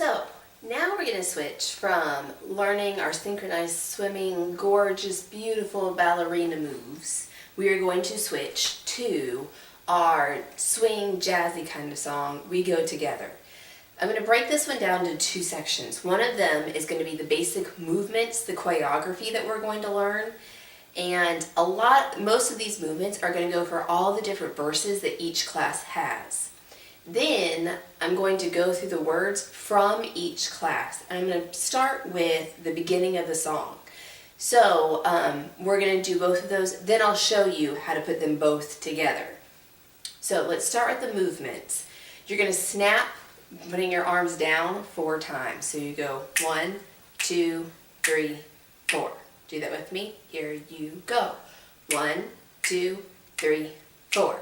So now we're going to switch from learning our synchronized swimming, gorgeous, beautiful ballerina moves. We are going to switch to our swing, jazzy kind of song, We Go Together. I'm going to break this one down into two sections. One of them is going to be the basic movements, the choreography that we're going to learn. And most of these movements are going to go for all the different verses that each class has. Then I'm going to go through the words from each class. I'm going to start with the beginning of the song. So we're going to do both of those. Then I'll show you how to put them both together. So let's start with the movements. You're going to snap, putting your arms down 4 times. So you go 1, 2, 3, 4. Do that with me. Here you go. 1, 2, 3, 4.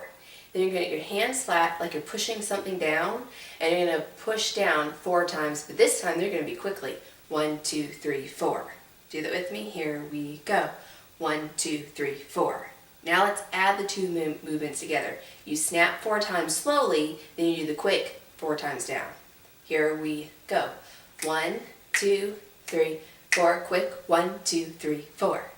Then you're going to get your hands flat like you're pushing something down, and you're going to push down 4 times, but this time they're going to be quickly. 1, 2, 3, 4. Do that with me. Here we go. 1, 2, 3, 4. Now let's add the two movements together. You snap 4 times slowly, then you do the quick 4 times down. Here we go. 1, 2, 3, 4. Quick. 1, 2, 3, 4.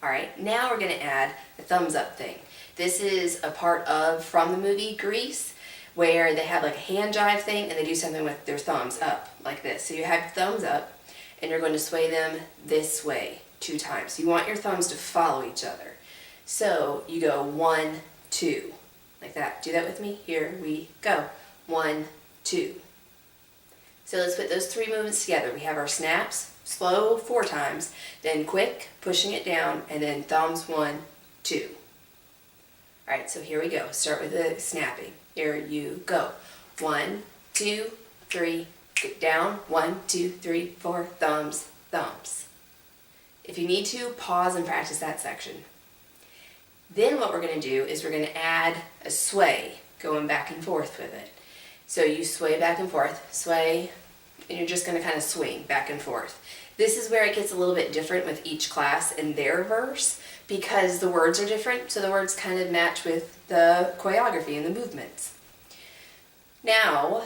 All right, now we're going to add the thumbs up thing. This is a part of from the movie Grease, where they have like a hand jive thing and they do something with their thumbs up like this. So you have thumbs up and you're going to sway them this way 2 times. You want your thumbs to follow each other. So you go 1, 2, like that. Do that with me. Here we go. 1, 2. So let's put those 3 movements together. We have our snaps, slow 4 times, then quick, pushing it down, and then thumbs 1, 2. All right, so here we go. Start with the snapping. Here you go. 1, 2, 3, get down. 1, 2, 3, 4, thumbs, thumbs. If you need to, pause and practice that section. Then what we're going to do is we're going to add a sway, going back and forth with it. So you sway back and forth, sway, and you're just going to kind of swing back and forth. This is where it gets a little bit different with each class and their verse, because the words are different, so the words kind of match with the choreography and the movements. Now,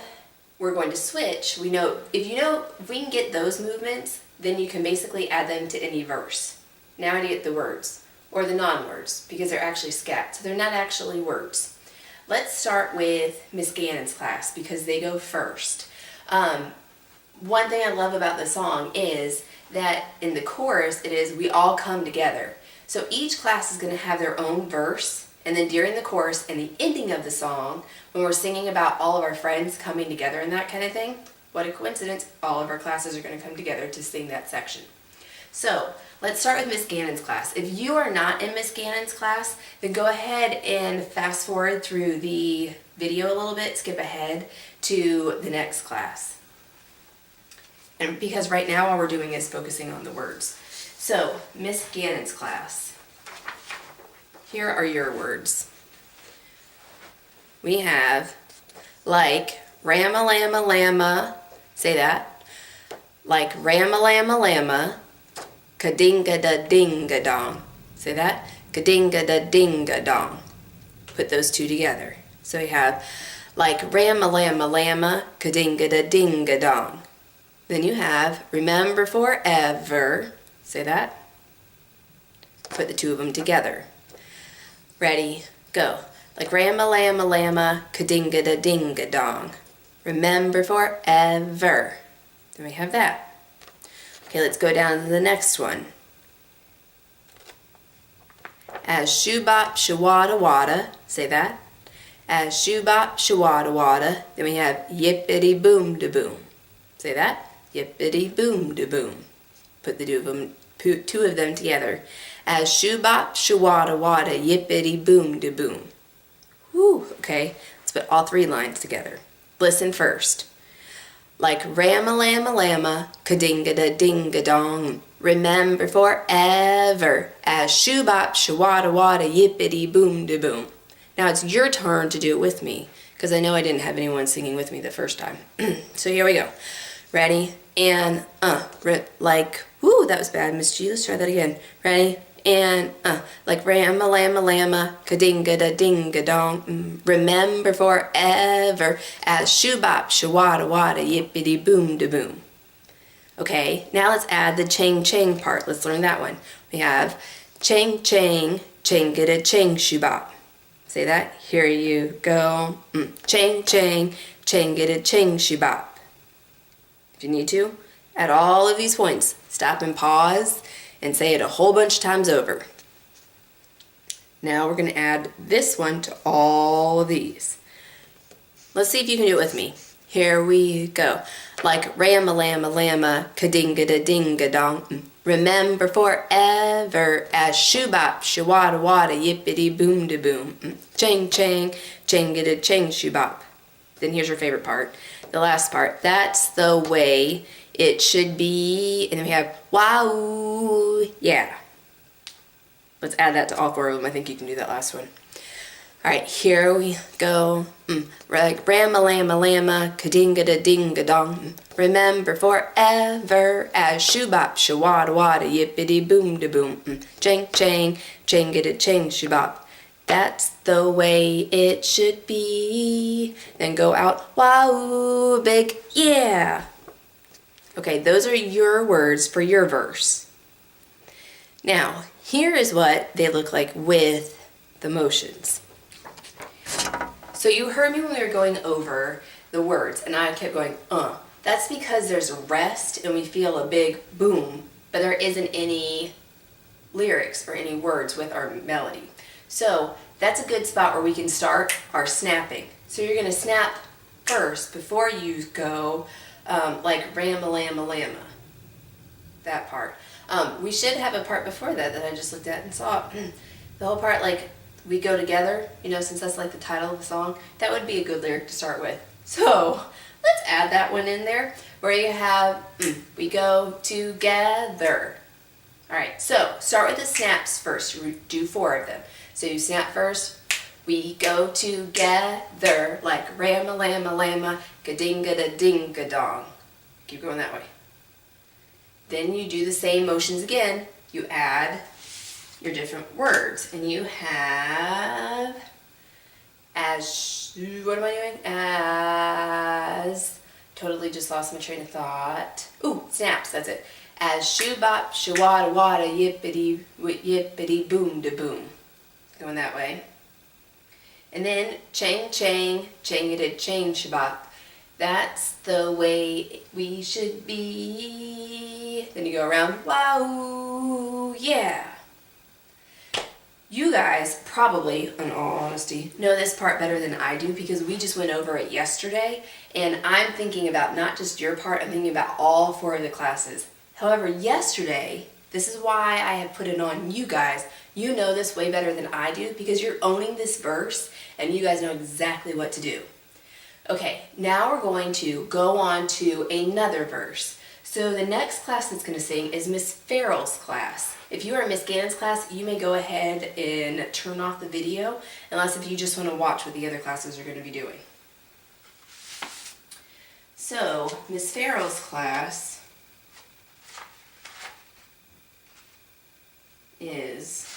we're going to switch. We know, if we can get those movements, then you can basically add them to any verse. Now I get the words, or the non-words, because they're actually scat, so they're not actually words. Let's start with Miss Gannon's class, because they go first. One thing I love about the song is that in the chorus, it is we all come together. So each class is going to have their own verse, and then during the chorus and the ending of the song, when we're singing about all of our friends coming together and that kind of thing, what a coincidence, all of our classes are going to come together to sing that section. So let's start with Miss Gannon's class. If you are not in Miss Gannon's class, then go ahead and fast forward through the video a little bit, skip ahead to the next class. And because right now all we're doing is focusing on the words. So, Miss Gannon's class. Here are your words. We have like ram-a-lam-a-llama, say that. Like ram-a-lam-a-llama, ka-dinga-da-dinga-dong. Say that. Ka-dinga-da-dinga-dong. Put those 2 together. So we have like ram-a-lam-a-llama, ka-dinga-da-dinga-dong. Then you have remember forever. Say that. Put the 2 of them together. Ready, go. Like ram-a-lam-a-llama, ka-dinga-da-dinga-dong. Remember forever. Then we have that. Okay, let's go down to the next one. As shoo-bop, shawada-wada. Say that. As shoo-bop, shawada-wada. Then we have yippity-boom-da-boom. Say that. Yippity-boom-da-boom. Put the 2 of them together. As shoo-bop, shawada-wada, yippity-boom-da-boom. Whew, okay. Let's put all 3 lines together. Listen first. Like ram-a-lam-a-llama, ka-dinga-da-dinga-dong. Remember forever. As shoo-bop, shawada-wada, yippity-boom-da-boom. Now it's your turn to do it with me, because I know I didn't have anyone singing with me the first time. So here we go. Ready? And like, whoo, that was bad, Miss G. Let's try that again. Ready? and like rama lama lama, kadinga da dinga dong. Remember forever as shoo bop, shawada wada, yippity boom da boom. Okay, now let's add the chang chang part. Let's learn that one. We have chang chang, changa da chang shoo bop. Say that. Here you go. Chang chang, changa da chang shoo bop. If you need to, at all of these points, stop and pause and say it a whole bunch of times over. Now we're going to add this one to all of these. Let's see if you can do it with me. Here we go. Like rama lama lama, kadinga da dinga dong. Remember forever as shoo bop, shawada wada, yippity boom da boom. Chang chang, changa da chang shoo bop. Then here's your favorite part, the last part. That's the way it should be. And then we have wow, yeah. Let's add that to all four of them. I think you can do that last one. All right, here we go. Like rama lama lama, kadinga da dinga dong. Remember forever as shoo bop, shawada wada, yippity boom da boom. Chang chang, changa da chang shoo bop. That's the way it should be. Then go out, wow, big, yeah. Okay, those are your words for your verse. Now, here is what they look like with the motions. So you heard me when we were going over the words, and I kept going, That's because there's a rest and we feel a big boom, but there isn't any lyrics or any words with our melody. So that's a good spot where we can start our snapping. So you're going to snap first before you go like rama lama lama. That part. We should have a part before that I just looked at and saw. The whole part like we go together, since that's like the title of the song, that would be a good lyric to start with. So let's add that one in there where you have we go together. All right, so start with the snaps first. Do 4 of them. So you snap first. We go together like rama lama lama, kadinga da dinga dong. Keep going that way. Then you do the same motions again. You add your different words, and you have as, what am I doing? As, totally just lost my train of thought. Ooh, snaps, that's it. As shoo bop, shawada wada, yippity, yippity boom da boom. Going that way. And then chang chang, changada chang shabop. That's the way we should be. Then you go around, wow, yeah. You guys probably, in all honesty, know this part better than I do because we just went over it yesterday, and I'm thinking about not just your part, I'm thinking about all 4 of the classes. However, yesterday, this is why I have put it on you guys. You know this way better than I do because you're owning this verse and you guys know exactly what to do. Okay, now we're going to go on to another verse. So the next class that's going to sing is Miss Farrell's class. If you are in Miss Gannon's class, you may go ahead and turn off the video, unless if you just want to watch what the other classes are going to be doing. So, Miss Farrell's class is,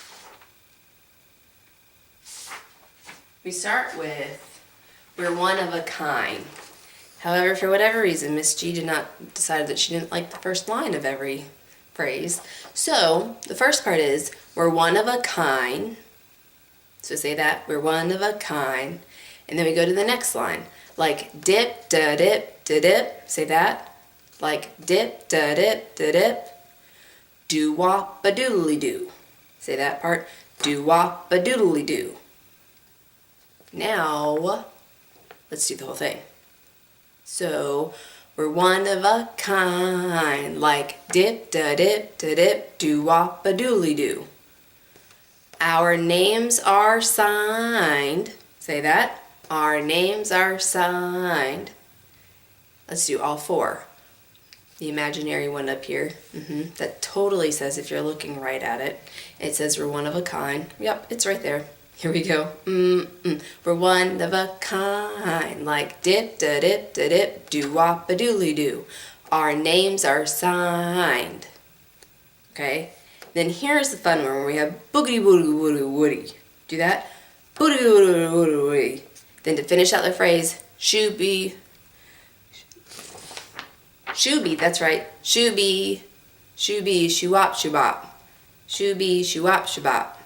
we start with, we're one of a kind. However, for whatever reason, Miss G decided that she didn't like the first line of every phrase. So, the first part is, we're one of a kind. So say that, we're one of a kind. And then we go to the next line. Like dip, da dip, da dip. Say that. Like dip, da dip, da dip. Do wop a doodly doo. Say that part. Do wop a doodly doo. Now, let's do the whole thing. So, we're one of a kind, like dip, da dip, da dip, do wop a doodly doo. Our names are signed. Say that. Our names are signed. Let's do all 4. The imaginary one up here. That totally says, if you're looking right at it, it says we're one of a kind. Yep, it's right there. Here we go. We're one of a kind, like dip, da dip, da dip, do wop a doodly doo. Our names are signed. Okay? Then here's the fun one where we have boogity woogity woogity woody. Do that. Boogity woogity woogity woody. Then to finish out the phrase, shooby, that's right. Shooby, shoo-wop, shoo-bop. Shooby, shoo-wop, shoo-bop.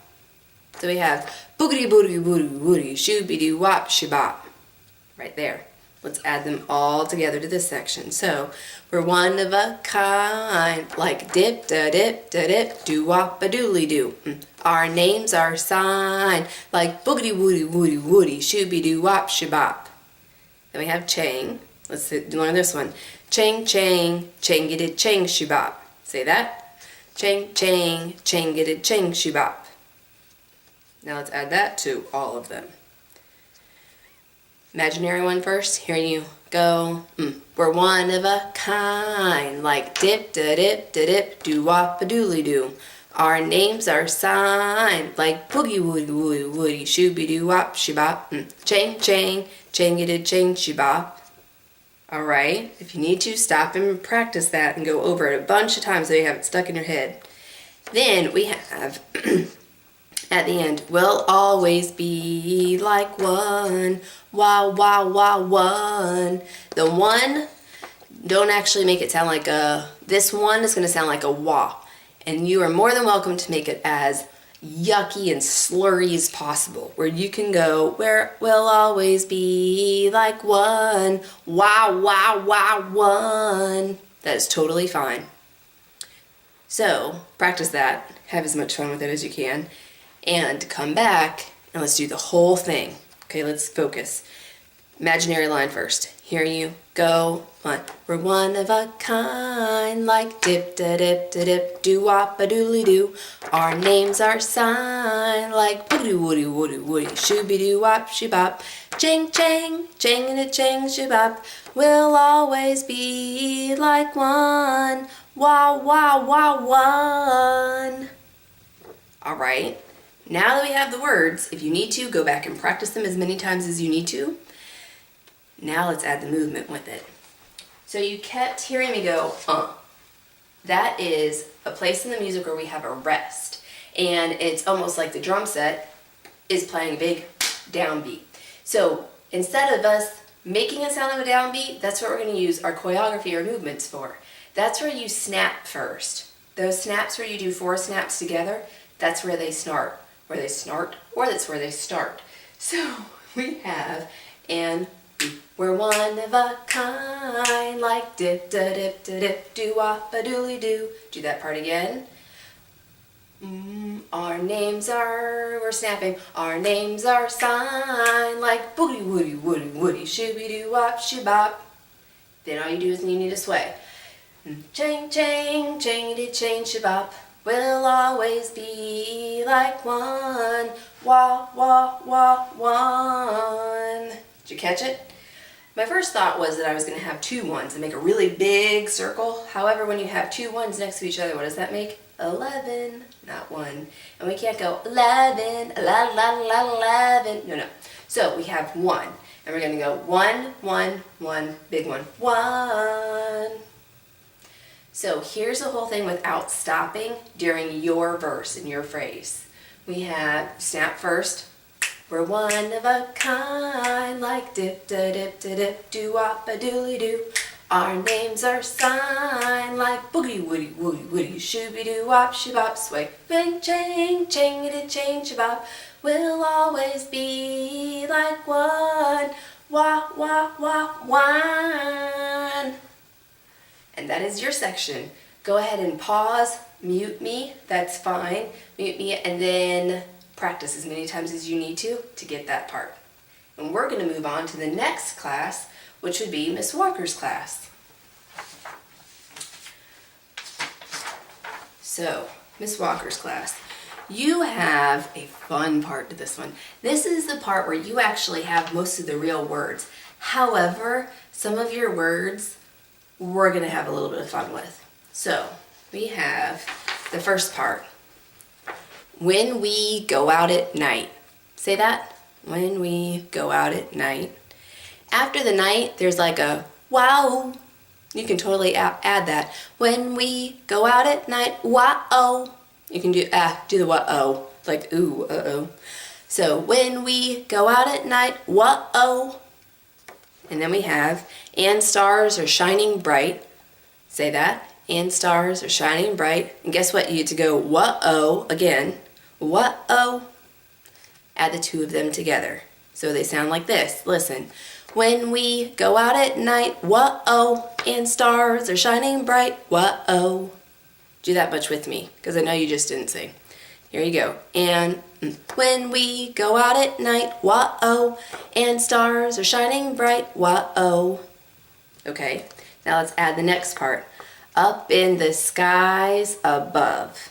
So we have boogity boogity woogity woody, shooby doo wop, shoo-bop. Right there. Let's add them all together to this section. So we're one of a kind, like dip da dip da dip, doo wop a doodly doo. Our names are signed, like boogity woody woody woody, shooby doo wop shoo-bop. Then we have chang. Let's learn this one. Chang chang, changity chang shoo-bop. Say that. Chang chang, changity chang shoo-bop. Now let's add that to all of them. Imaginary one first. Here you go. We're one of a kind, like dip da dip da dip, doo wop a doodly doo. Our names are signed, like boogie woody woody woody, shooby doo wop shoo-bop. Chang chang, changity chang shoo-bop. Alright, if you need to, stop and practice that and go over it a bunch of times so you have it stuck in your head. Then we have at the end, we'll always be like one. Wow, wow, wow, one. The one, don't actually make it sound like a, this one is going to sound like a wah. And you are more than welcome to make it as yucky and slurry as possible, where you can go, where we'll always be like one. Wow, wow, wow, one. That is totally fine. So, practice that. Have as much fun with it as you can. And come back and let's do the whole thing. Okay, let's focus. Imaginary line first. Here you go. One. We're one of a kind, like dip da dip da dip, doo wop a doodly doo. Our names are signed, like boogity woody woody woody, shooby doo wop shoo-bop. Chang chang, chang and a chang shoo-bop. We'll always be like one. Wow wow wow one. All right. Now that we have the words, if you need to, go back and practice them as many times as you need to. Now let's add the movement with it. So you kept hearing me go, That is a place in the music where we have a rest. And it's almost like the drum set is playing a big downbeat. So instead of us making a sound of a downbeat, that's what we're going to use our choreography or movements for. That's where you snap first. Those snaps where you do 4 snaps together, that's where they snart. Where they snart, or that's where they start. So we have, and we're one of a kind, like dip da dip da dip, doo wop a doodly doo. Do that part again. Our names are, we're snapping, our names are signed, like boogie woody woody woody, shooby doo wop shoo-bop. Then all you do is you need to sway. Chang chang, changity chang shoo-bop. We'll always be like one. Wah, wah, wah, one. Did you catch it? My first thought was that I was going to have 2 ones and make a really big circle. However, when you have 2 ones next to each other, what does that make? 11, not 1. And we can't go 11, la la la 11. No. So we have 1. And we're going to go 1, 1, 1, big one. 1. So here's the whole thing without stopping during your verse and your phrase. We have snap first. We're one of a kind, like dip da dip da dip, doo wop a doodly doo. Our names are signed, like boogie woody woody woody, shooby doo wop shoo-bop, sway bang chang, changity chang shoo-bop. We'll always be like one. Wah wah wah one. And that is your section. Go ahead and pause, mute me, that's fine. Mute me and then practice as many times as you need to get that part. And we're going to move on to the next class, which would be Miss Walker's class. So, Miss Walker's class. You have a fun part to this one. This is the part where you actually have most of the real words. However, some of your words we're going to have a little bit of fun with. So, we have the first part. When we go out at night. Say that. When we go out at night. After the night, there's like a wow. You can totally add that. When we go out at night, wow. You can do the what-oh, like ooh, uh-oh. So when we go out at night, what-oh. And then we have, and stars are shining bright. Say that. And stars are shining bright. And guess what? You get to go what-oh again. What-oh. Add the two of them together. So they sound like this. Listen. When we go out at night, what-oh. And stars are shining bright. What-oh. Do that much with me, because I know you just didn't sing. Here you go. And when we go out at night, what-oh. And stars are shining bright. What-oh. Okay. Now let's add the next part. Up in the skies above.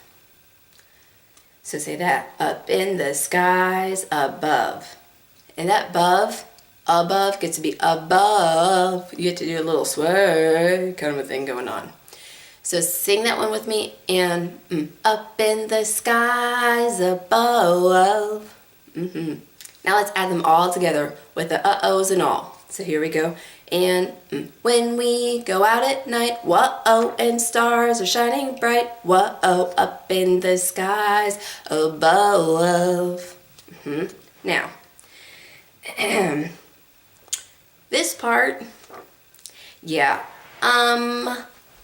So say that. Up in the skies above. And that above gets to be above. You get to do a little sway kind of a thing going on. So sing that one with me. And up in the skies above. Now let's add them all together with the uh-ohs and all. So here we go. And when we go out at night, what-oh, and stars are shining bright. What-oh, up in the skies above. Now, this part, yeah,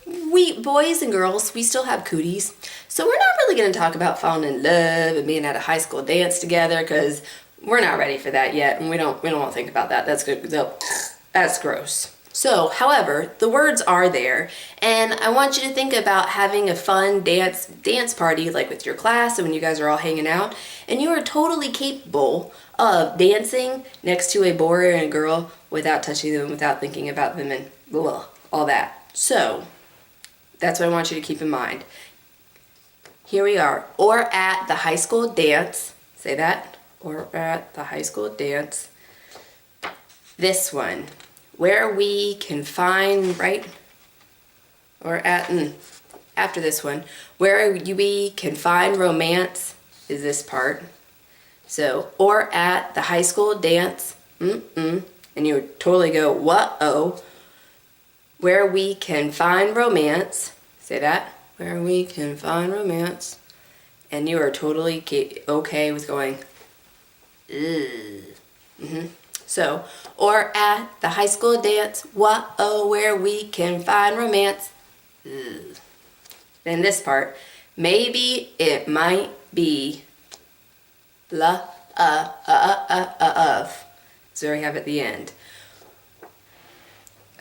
we boys and girls, we still have cooties, so we're not really going to talk about falling in love and being at a high school dance together, because we're not ready for that yet, and we don't want to think about that. That's good. That's gross. So, however, the words are there, and I want you to think about having a fun dance party, like with your class, and when you guys are all hanging out, and you are totally capable of dancing next to a boy and a girl without touching them, without thinking about them, and all that. So, that's what I want you to keep in mind. Here we are. Or at the high school dance. Say that. Or at the high school dance. This one. Where we can find, right? Or at, after this one. Where we can find romance is this part. So, or at the high school dance. And you would totally go, what-oh. Where we can find romance. Say that. Where we can find romance. And you are totally okay with going, ugh. So, or at the high school dance. What-oh, where we can find romance. Ugh. Then this part. Maybe it might be of. So we have at the end.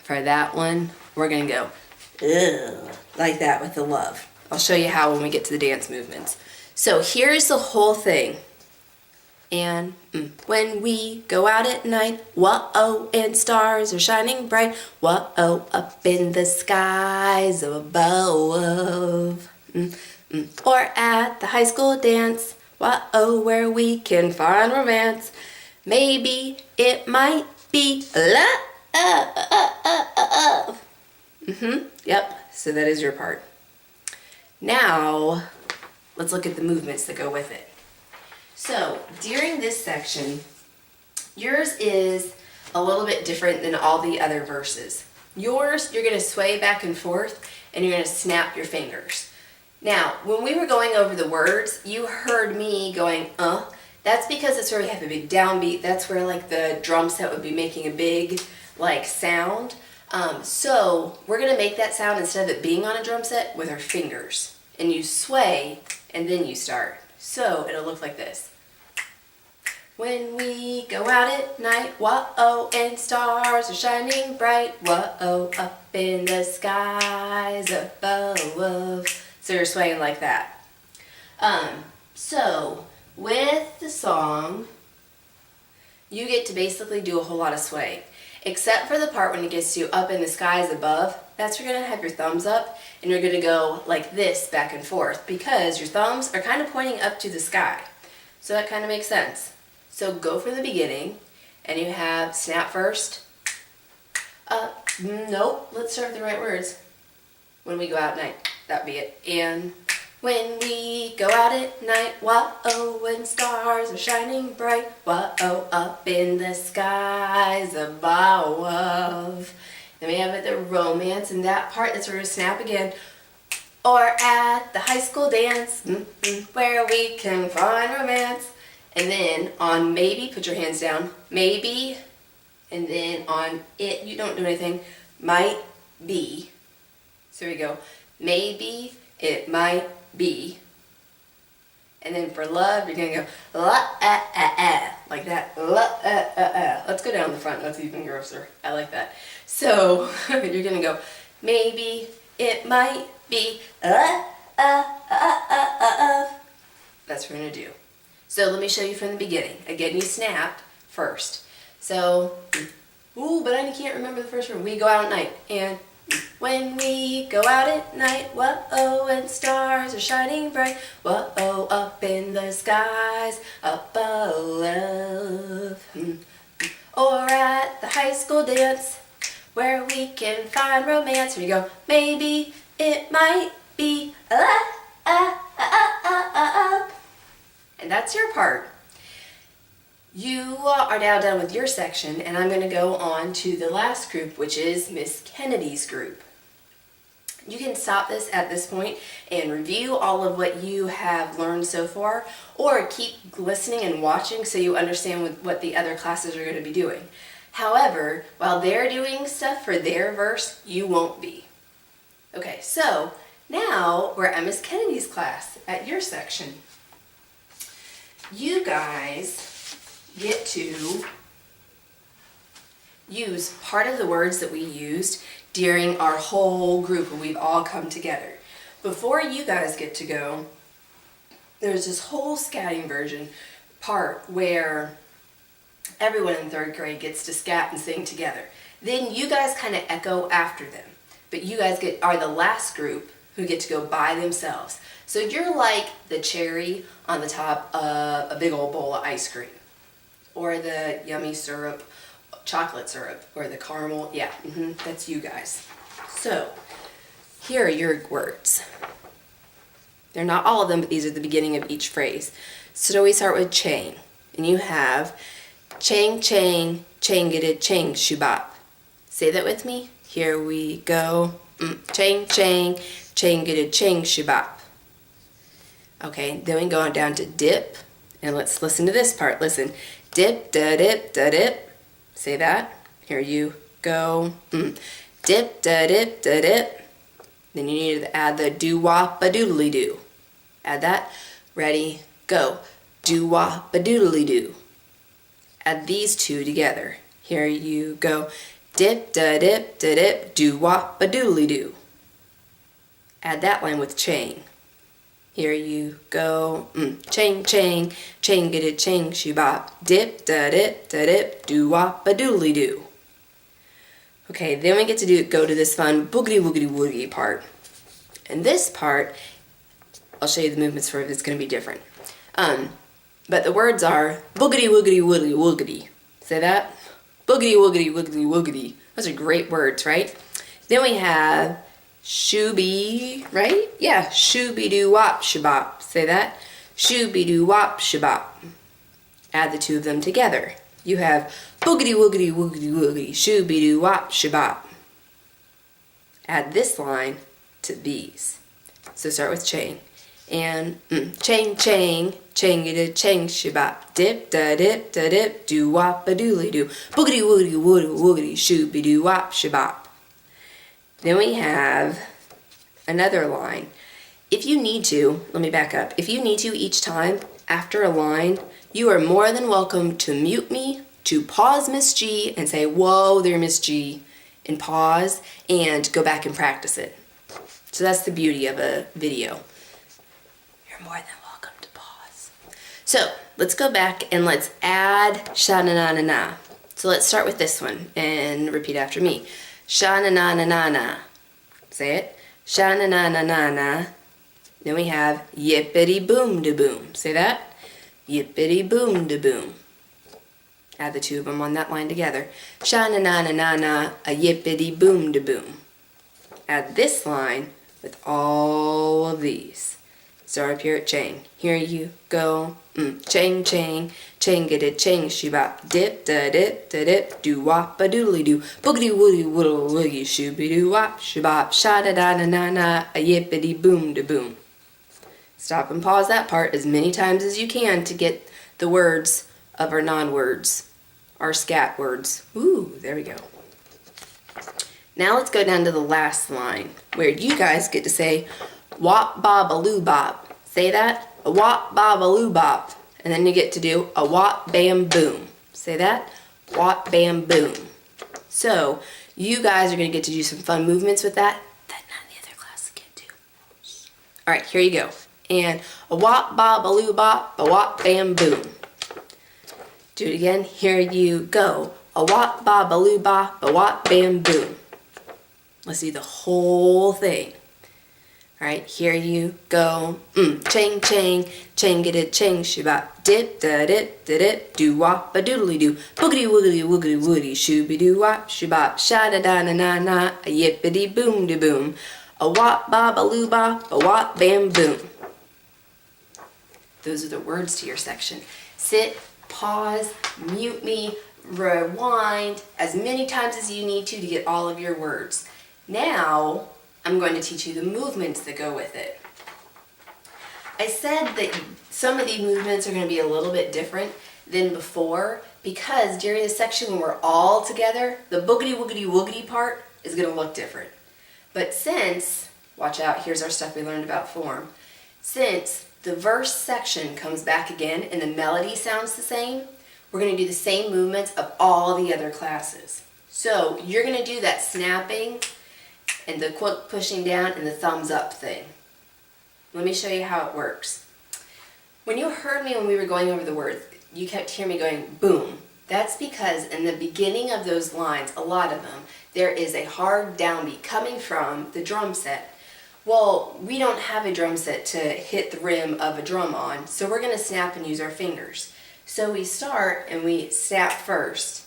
For that one, we're going to go, ugh, like that with the love. I'll show you how when we get to the dance movements. So here's the whole thing. And when we go out at night, what-oh, and stars are shining bright. What-oh, up in the skies above. Or at the high school dance. What-oh, where we can find romance. Maybe it might be love. Yep, so that is your part. Now, let's look at the movements that go with it. So, during this section, yours is a little bit different than all the other verses. Yours, you're going to sway back and forth, and you're going to snap your fingers. Now, when we were going over the words, you heard me going, That's because it's where we have a big downbeat. That's where, like, the drum set would be making a big, like, sound. So, we're going to make that sound, instead of it being on a drum set, with our fingers. And you sway, and then you start. So, it'll look like this. When we go out at night, what-oh, and stars are shining bright. What-oh, up in the skies above. So you're swaying like that. So, with the song, you get to basically do a whole lot of swaying. Except for the part when it gets to up in the skies above, that's where you're going to have your thumbs up, and you're going to go like this back and forth, because your thumbs are kind of pointing up to the sky. So that kind of makes sense. So go from the beginning, and you have snap first. Nope, let's start with the right words. When we go out at night, that'd be it. And when we go out at night, what-oh, when stars are shining bright. What-oh, up in the skies above. Then we have the romance, and that part, that's where we snap again. Or at the high school dance, where we can find romance. And then on maybe, put your hands down, maybe. And then on it, you don't do anything, might be. So here we go. Maybe it might be. And then for love, you're going to go like that. Let's go down the front. That's even grosser. I like that. So you're going to go, maybe it might be. That's what we're going to do. So let me show you from the beginning. Again, you snap first. So, but I can't remember the first word. We go out at night. And when we go out at night, whoa, and stars are shining bright, whoa, up in the skies, up above. Or at the high school dance, where we can find romance. Here we go. Maybe it might be. And that's your part. You are now done with your section, and I'm going to go on to the last group, which is Miss Kennedy's group. You can stop this at this point and review all of what you have learned so far, or keep listening and watching so you understand what the other classes are going to be doing. However, while they're doing stuff for their verse, you won't be. Okay, so now we're at Miss Kennedy's class at your section. You guys get to use part of the words that we used during our whole group when we've all come together. Before you guys get to go, there's this whole scatting version part where everyone in third grade gets to scat and sing together. Then you guys kind of echo after them, but you guys are the last group who get to go by themselves. So you're like the cherry on the top of a big old bowl of ice cream, or the yummy syrup, chocolate syrup, or the caramel. Yeah, that's you guys. So here are your words. They're not all of them, but these are the beginning of each phrase. So we start with chang, and you have chang chang changated chang shubap. Say that with me. Here we go. Chang chang changated chang shubap. Okay, then we go on down to dip, and let's listen to this part. Listen, dip da dip da dip. Say that. Here you go. Dip da dip da dip. Then you need to add the do wop a doodly doo. Add that. Ready, go. Do wop a doodly doo. Add these two together. Here you go. Dip da dip da dip. Do wop a doodly doo. Add that line with chang. Here you go. Chang chang changated chang shubop. Dip da dip da dip. Do wop a doodly doo. Okay, then we get to go to this fun boogity woogity woogity part. And this part, I'll show you the movements for it. It's going to be different. But the words are boogity woogity woogity woogity. Say that. Boogity woogity woogity woogity. Those are great words, right? Then we have shooby, right? Yeah, shooby doo wop shabop. Say that. Shooby doo wop shabop. Add the two of them together. You have boogity woogity woogity woogity, shooby doo wop shabop. Add this line to these. So start with chang. And chang chang, changity chang shabop. Dip da dip da dip, doo wop a doodly doo. Boogity woogity woogity woogity, shooby doo wop shabop. Then we have another line. If you need to, let me back up. If you need to each time after a line, you are more than welcome to mute me, to pause Miss G and say, whoa there, Miss G, and pause and go back and practice it. So that's the beauty of a video. You're more than welcome to pause. So let's go back and let's add sha-na-na-na-na. So let's start with this one and repeat after me. Sha-na-na-na-na-na. Say it. Sha-na-na-na-na-na. Then we have yippity-boom-da-boom. Say that. Yippity-boom-da-boom. Add the two of them on that line together. Sha-na-na-na-na-na, a yippity-boom-da-boom. Add this line with all of these. Start up here at chang. Here you go. Chang, chang, chang-a-da, chang, shibop, dip, da dip, da dip, do wop, a doodly doo, boogity woody woodle woogie, shooby doo wop, shibop, sha da da na na na, a yippity boom da boom. Stop and pause that part as many times as you can to get the words of our non-words, our scat words. Ooh, there we go. Now let's go down to the last line where you guys get to say wop bob a loo bop. Say that. A wop bob a loo bop. And then you get to do a wop bam boom. Say that. Wop bam boom. So you guys are going to get to do some fun movements with that none of the other classes get to. Alright, here you go. And a wop bob a loo bop, a wop bam boom. Do it again. Here you go. A wop bob a loo bop, a wop bam boom. Let's do the whole thing. Alright, here you go. Chang, chang, chang-a-da, chang, shibop, dip, da dip, da dip, do wop, a doodly doo, boogity woogity woogity woody, shooby doo wop, shibop, sha da da na na na, a yippity boom da boom, a wop bob a loo bop, a wop bam boom. Those are the words to your section. Sit, pause, mute me, rewind as many times as you need to get all of your words. Now, I'm going to teach you the movements that go with it. I said that some of the movements are going to be a little bit different than before because during the section when we're all together, the boogity woogity woogity part is going to look different. But since, watch out, here's our stuff we learned about form. Since the verse section comes back again and the melody sounds the same, we're going to do the same movements of all the other classes. So you're going to do that snapping and the quick pushing down and the thumbs up thing. Let me show you how it works. When you heard me when we were going over the words, you kept hearing me going boom. That's because in the beginning of those lines, a lot of them, there is a hard downbeat coming from the drum set. Well, we don't have a drum set to hit the rim of a drum on, so we're going to snap and use our fingers. So we start and we snap first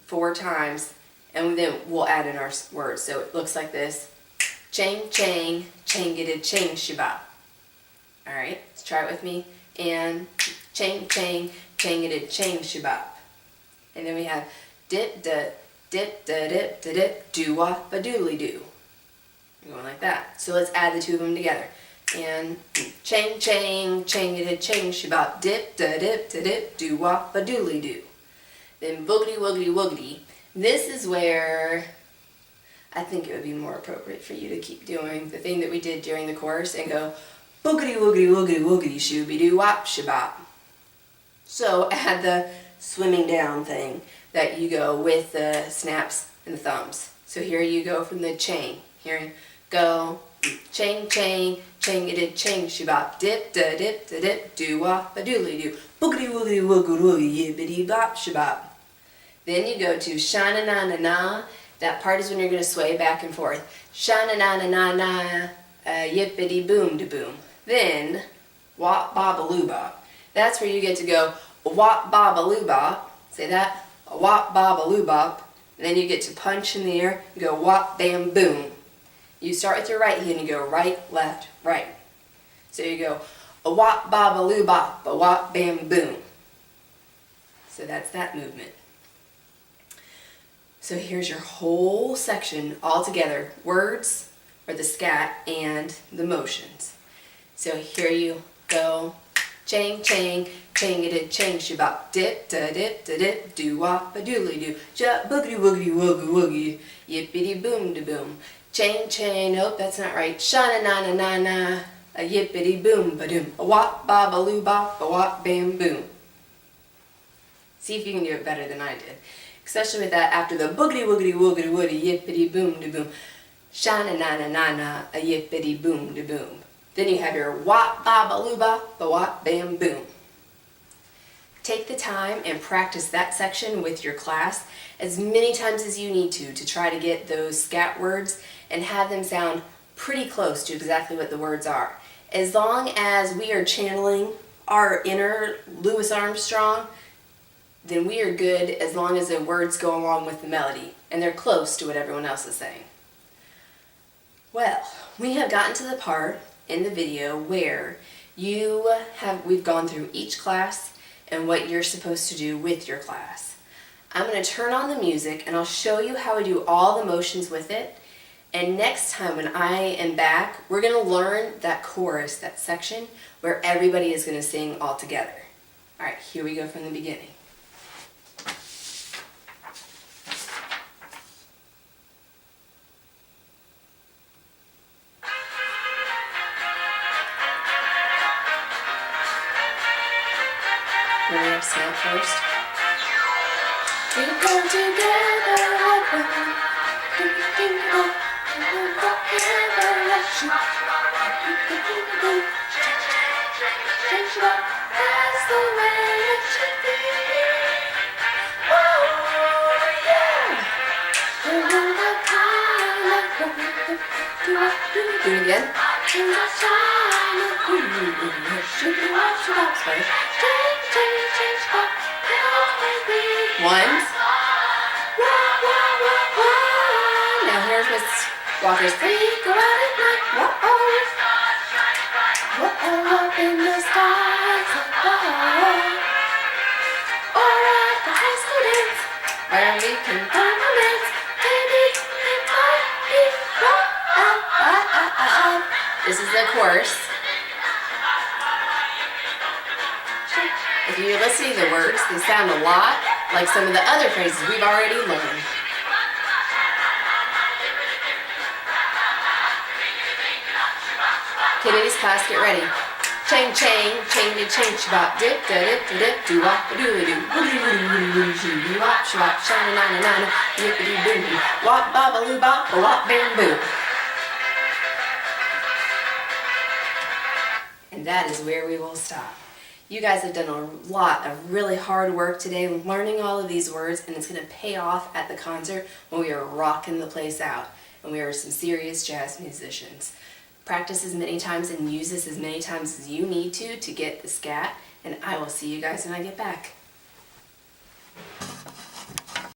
4 times, and then we'll add in our words. So it looks like this. Chang, chang, chang-a-da, chang, shibop. Alright, let's try it with me. And chang, chang, chang-a-da, chang, shibop. And then we have dip, da, dip, da, dip, da, dip, doo-wop, a doodly doo. We're going like that. So let's add the two of them together. And chang, chang, chang-a-da, chang, shibop, dip, da, dip, da, dip, doo-wop, a doodly doo. Then boogity, woogity, woogity. This is where I think it would be more appropriate for you to keep doing the thing that we did during the chorus and go boogity woogity woogity woogity shooby doo wop shabop. So add the swimming down thing that you go with the snaps and the thumbs. So here you go from the chain. Here you go chang chang chang-a-da chang shabop dip da dip da dip doo wop a doodly doo boogity woogity woogity woogity yibbity bop shabop. Then you go to sha-na-na-na-na. That part is when you're going to sway back and forth. Sha-na-na-na-na-na, yippity-boom-da-boom. Then, wop-bob-a-loo-bop. That's where you get to go wop-bob-a-loo-bop. Say that. Wop-bob-a-loo-bop. And then you get to punch in the air and go wop-bam-boom. You start with your right hand and you go right, left, right. So you go a wop-bob-a-loo-bop, a wop-bam-boom. So that's that movement. So here's your whole section all together. Words, or the scat, and the motions. So here you go. Chang, chang, chang-a-da, chang, shabop, dip, da dip, da dip, doo-wop, a doodly doo, ja, boogity woogity woogie woogie, yippity boom da boom. Chang, chang, nope, that's not right. Sha-na-na-na-na-na, a yippity boom ba doom, a wop, bob, a loo bop, a wop, bam, boom. See if you can do it better than I did. Especially with that after the boogity woogity woogity woody yippity boom da boom. Sha-na-na-na-na-na, a yippity boom da boom. Then you have your wop bob a loo bop, a wop bam boom. Take the time and practice that section with your class as many times as you need to try to get those scat words and have them sound pretty close to exactly what the words are. As long as we are channeling our inner Louis Armstrong, then we are good as long as the words go along with the melody and they're close to what everyone else is saying. Well, we have gotten to the part in the video where we've gone through each class and what you're supposed to do with your class. I'm going to turn on the music and I'll show you how I do all the motions with it. And next time when I am back, we're going to learn that chorus, that section, where everybody is going to sing all together. Alright, here we go from the beginning. We're going to snap first. We go together like one. That's the way it should be. Oh yeah. Do it again. One. Now here's Miss Walker's three. Go out at night. Whoa. Whoa, up in the sky. Or at the high school dance, where we can find romance. Baby, it might be right. This is the chorus. If you're listening to the words, they sound a lot like some of the other phrases we've already learned. Kennedy's class, get ready. Chang chang, chang chang shabop, dip da dip da dip do wop doo doo doo wop shabop, shana nana nana, yippity boo boo, wop babaloo bop, wop bamboo. And that is where we will stop. You guys have done a lot of really hard work today learning all of these words, and it's going to pay off at the concert when we are rocking the place out and we are some serious jazz musicians. Practice as many times and use this as many times as you need to get the scat, and I will see you guys when I get back.